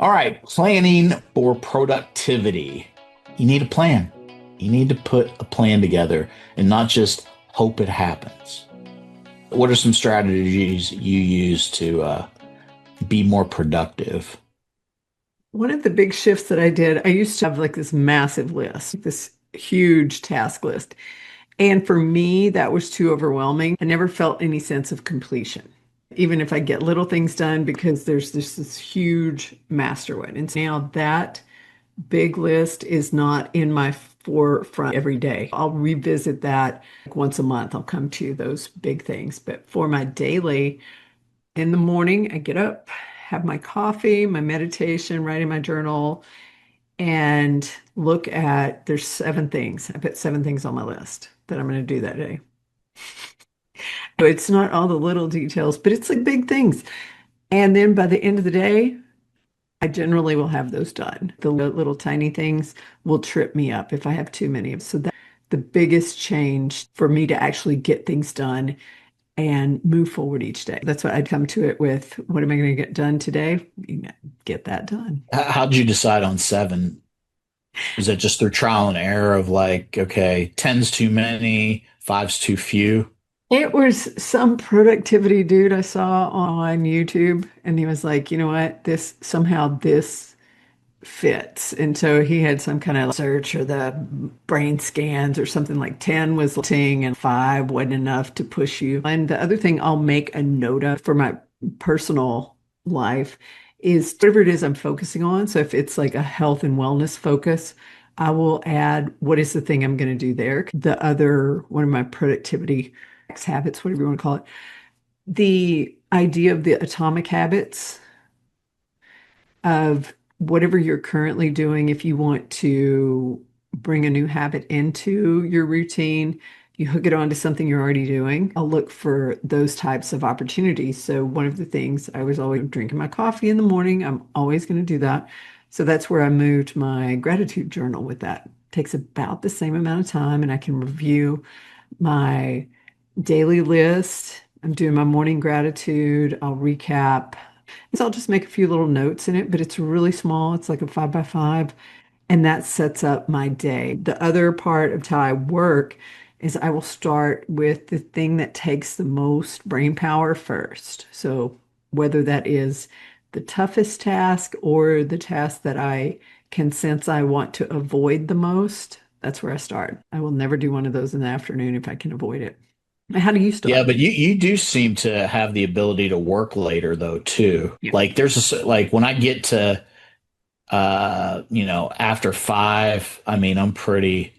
All right, planning for productivity. You need a plan. You need to put a plan together and not just hope it happens. What are some strategies you use to be more productive? One of the big shifts that I did, I used to have like this massive list, this huge task list. And for me, that was too overwhelming. I never felt any sense of completion, even if I get little things done, because there's this huge master one. And now that big list is not in my forefront every day. I'll revisit that like once a month. I'll come to those big things. But for my daily, in the morning, I get up, have my coffee, my meditation, write in my journal, and look at there's seven things. I put seven things on my list that I'm going to do that day. So it's not all the little details, but it's like big things. And then by the end of the day, I generally will have those done. The little tiny things will trip me up if I have too many. So that the biggest change for me to actually get things done and move forward each day. That's what I'd come to it with. What am I going to get done today? Get that done. How'd you decide on seven? Was that just through trial and error of like, okay, 10's too many, five's too few? It was some productivity dude I saw on YouTube, and he was like, you know what? This fits. And so he had some kind of search or the brain scans or something like 10 was limiting and five wasn't enough to push you. And the other thing I'll make a note of for my personal life is whatever it is I'm focusing on. So if it's like a health and wellness focus, I will add what is the thing I'm going to do there. The other one of my productivity habits, whatever you want to call it, the idea of the atomic habits of whatever you're currently doing, if you want to bring a new habit into your routine, you hook it onto something you're already doing. I'll look for those types of opportunities. So one of the things I was always drinking my coffee in the morning, I'm always going to do that. So that's where I moved my gratitude journal with that. Takes about the same amount of time and I can review my daily list. I'm doing my morning gratitude. I'll recap. So I'll just make a few little notes in it, but it's really small. It's like a 5 by 5, and that sets up my day. The other part of how I work is I will start with the thing that takes the most brain power first. So whether that is the toughest task or the task that I can sense I want to avoid the most, that's where I start. I will never do one of those in the afternoon if I can avoid it. How do you Yeah, start? but you do seem to have the ability to work later though too. Yeah. Like like when I get to after five, I mean, I'm pretty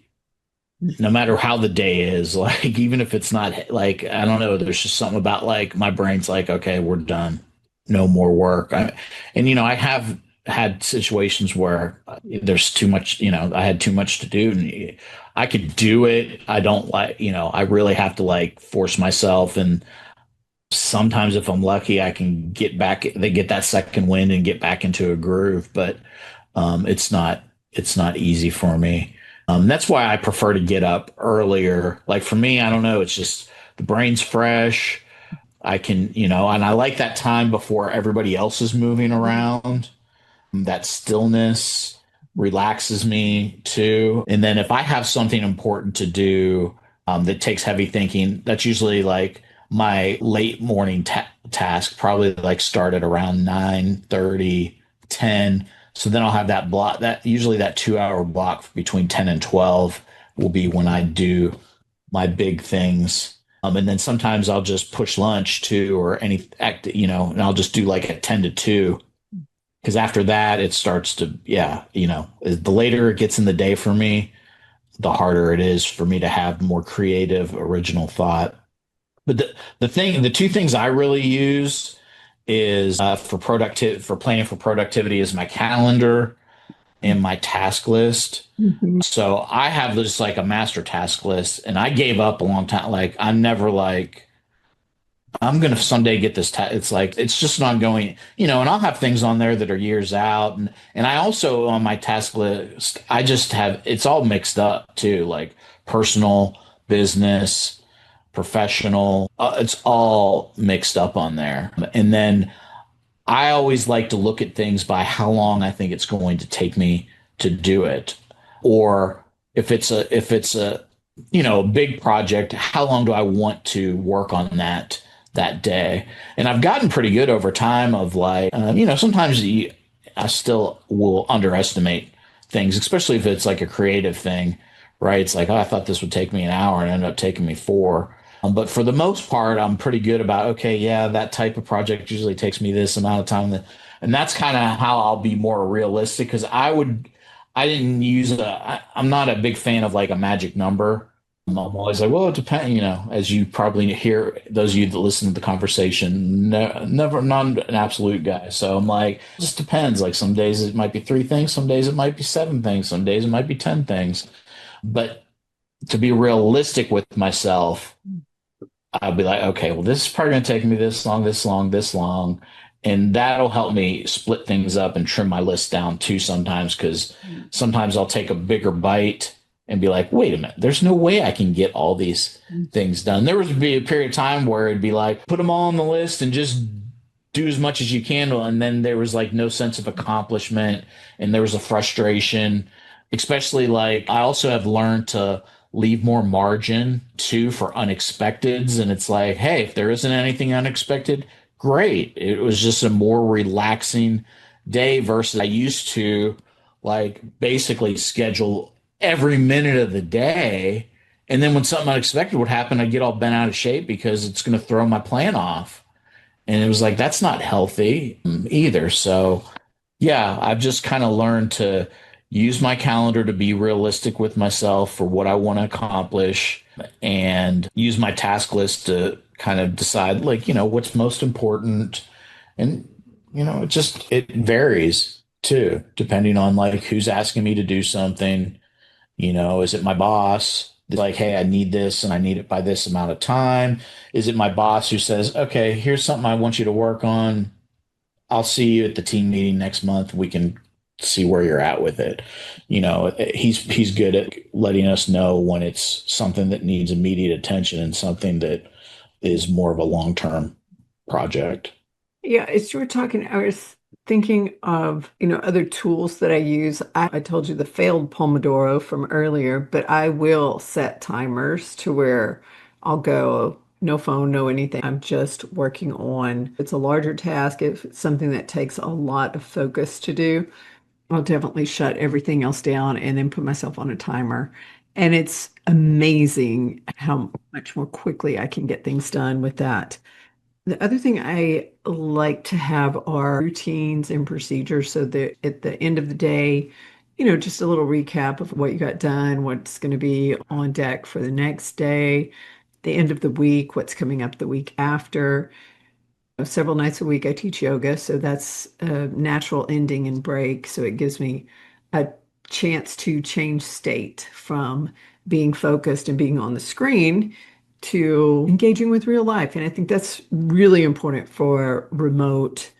no matter how the day is, like even if it's not like I don't know, there's just something about like my brain's like, okay, we're done, no more work. And I have had situations where there's too much, I had too much to do, and I could do it. I don't like, I really have to like force myself, and sometimes if I'm lucky, I can get back. They get that second wind and get back into a groove, but it's not easy for me. That's why I prefer to get up earlier. Like for me, I don't know. It's just the brain's fresh. I can, and I like that time before everybody else is moving around. That stillness relaxes me too. And then if I have something important to do that takes heavy thinking, that's usually like my late morning task, probably like start at around 9:30, 10. So then I'll have that block, that usually that 2 hour block between 10 and 12 will be when I do my big things. And then sometimes I'll just push lunch too, or any act, and I'll just do like a 10 to 2. Because after that, it starts to, yeah, the later it gets in the day for me, the harder it is for me to have more creative, original thought. But the two things I really use is for planning for productivity is my calendar and my task list. Mhm. So I have this like a master task list, and I gave up a long time. Like I'm never like I'm gonna someday get this. It's like it's just not going, and I'll have things on there that are years out, and I also on my task list, I just have it's all mixed up too, like personal, business, professional. It's all mixed up on there, and then I always like to look at things by how long I think it's going to take me to do it. Or if it's a a big project, how long do I want to work on that day? And I've gotten pretty good over time of like sometimes I still will underestimate things, especially if it's like a creative thing, right? It's like, oh, I thought this would take me an hour and it ended up taking me four. But for the most part, I'm pretty good about, okay, yeah, that type of project usually takes me this amount of time. And that's kind of how I'll be more realistic because I didn't use I'm not a big fan of like a magic number. I'm always like, well, it depends, as you probably hear, those of you that listen to the conversation, never, not an absolute guy. So I'm like, it just depends. Like some days it might be three things, some days it might be seven things, some days it might be 10 things. But to be realistic with myself, I'll be like, okay, well, this is probably going to take me this long, this long, this long. And that'll help me split things up and trim my list down too sometimes because sometimes I'll take a bigger bite and be like, wait a minute, there's no way I can get all these things done. There would be a period of time where it'd be like, put them all on the list and just do as much as you can. And then there was like no sense of accomplishment and there was a frustration, especially like I also have learned to leave more margin too for unexpecteds. And it's like, hey, if there isn't anything unexpected, great. It was just a more relaxing day versus I used to like basically schedule every minute of the day. And then when something unexpected would happen, I'd get all bent out of shape because it's going to throw my plan off. And it was like, that's not healthy either. So, yeah, I've just kind of learned to use my calendar to be realistic with myself for what I want to accomplish and use my task list to kind of decide, like, what's most important. And, it varies too, depending on like who's asking me to do something. Is it my boss? Like, hey, I need this and I need it by this amount of time. Is it my boss who says, okay, here's something I want you to work on. I'll see you at the team meeting next month. We can see where you're at with it. He's good at letting us know when it's something that needs immediate attention and something that is more of a long-term project. Yeah, as you were talking, I was thinking of, other tools that I use. I told you the failed Pomodoro from earlier, but I will set timers to where I'll go, no phone, no anything. I'm just working on, it's a larger task. If it's something that takes a lot of focus to do, I'll definitely shut everything else down and then put myself on a timer. And it's amazing how much more quickly I can get things done with that. The other thing I like to have are routines and procedures so that at the end of the day, just a little recap of what you got done, what's going to be on deck for the next day, the end of the week, what's coming up the week after. Several nights a week, I teach yoga, so that's a natural ending and break. So it gives me a chance to change state from being focused and being on the screen to engaging with real life. And I think that's really important for remote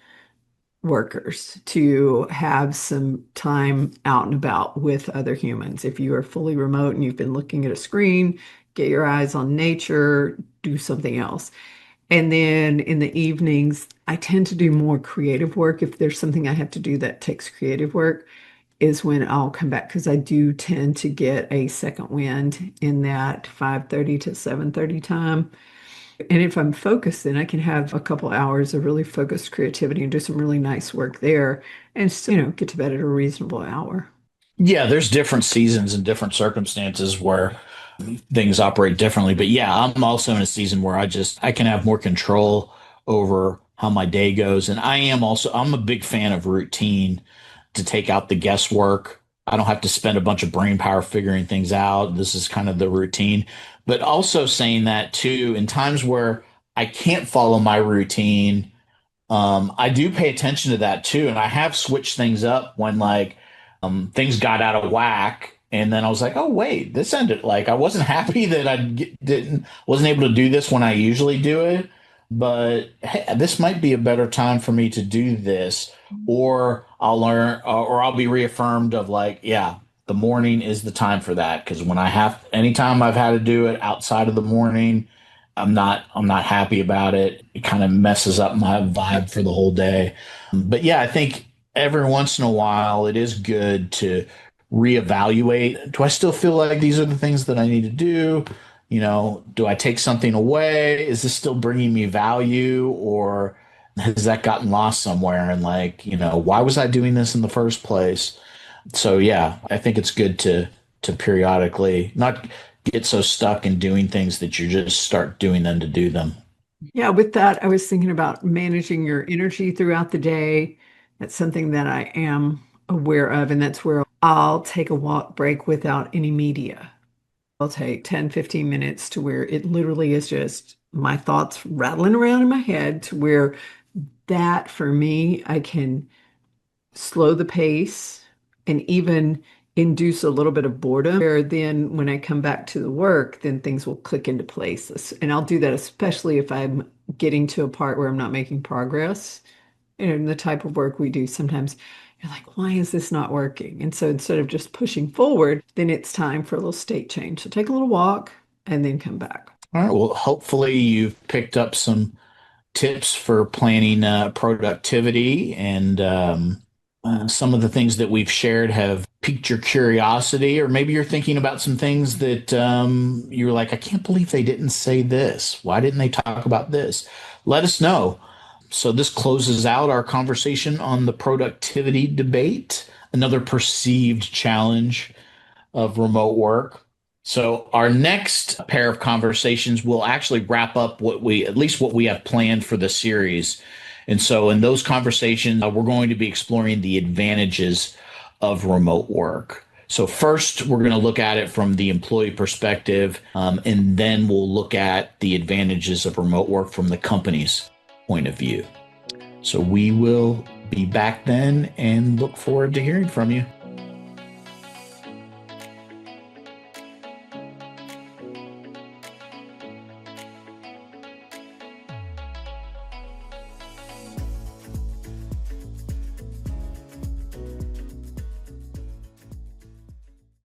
workers to have some time out and about with other humans. If you are fully remote and you've been looking at a screen, get your eyes on nature, do something else. And then in the evenings, I tend to do more creative work. If there's something I have to do that takes creative work, is when I'll come back because I do tend to get a second wind in that 5:30 to 7:30 time. And if I'm focused, then I can have a couple hours of really focused creativity and do some really nice work there and still, get to bed at a reasonable hour. Yeah, there's different seasons and different circumstances where things operate differently. But yeah, I'm also in a season where I can have more control over how my day goes. And I'm a big fan of routine to take out the guesswork. I don't have to spend a bunch of brain power figuring things out. This is kind of the routine. But also saying that too, in times where I can't follow my routine, I do pay attention to that too, and I have switched things up when like things got out of whack, and then I was like, oh wait, this ended like I wasn't happy that didn't wasn't able to do this when I usually do it, but hey, this might be a better time for me to do this, or I'll learn, or I'll be reaffirmed of like, yeah, the morning is the time for that because when I have anytime I've had to do it outside of the morning I'm not happy about it. It kind of messes up my vibe for the whole day. But yeah, I think every once in a while it is good to reevaluate. Do I still feel like these are the things that I need to do? Do I take something away? Is this still bringing me value, or has that gotten lost somewhere? And like, why was I doing this in the first place? So yeah, I think it's good to periodically not get so stuck in doing things that you just start doing them to do them. Yeah, with that, I was thinking about managing your energy throughout the day. That's something that I am aware of, and that's where I'll take a walk break without any media. I'll take 10, 15 minutes to where it literally is just my thoughts rattling around in my head to where that for me, I can slow the pace and even induce a little bit of boredom. Where then when I come back to the work, then things will click into place. And I'll do that especially if I'm getting to a part where I'm not making progress. In the type of work we do, sometimes you're like, why is this not working? And so instead of just pushing forward, then it's time for a little state change. So take a little walk and then come back. All right. Well, hopefully you've picked up some tips for planning productivity, and some of the things that we've shared have piqued your curiosity, or maybe you're thinking about some things that you're like, I can't believe they didn't say this. Why didn't they talk about this? Let us know. So this closes out our conversation on the productivity debate, another perceived challenge of remote work. So our next pair of conversations will actually wrap up at least what we have planned for the series. And so in those conversations, we're going to be exploring the advantages of remote work. So first, we're going to look at it from the employee perspective, and then we'll look at the advantages of remote work from the company's point of view. So we will be back then and look forward to hearing from you.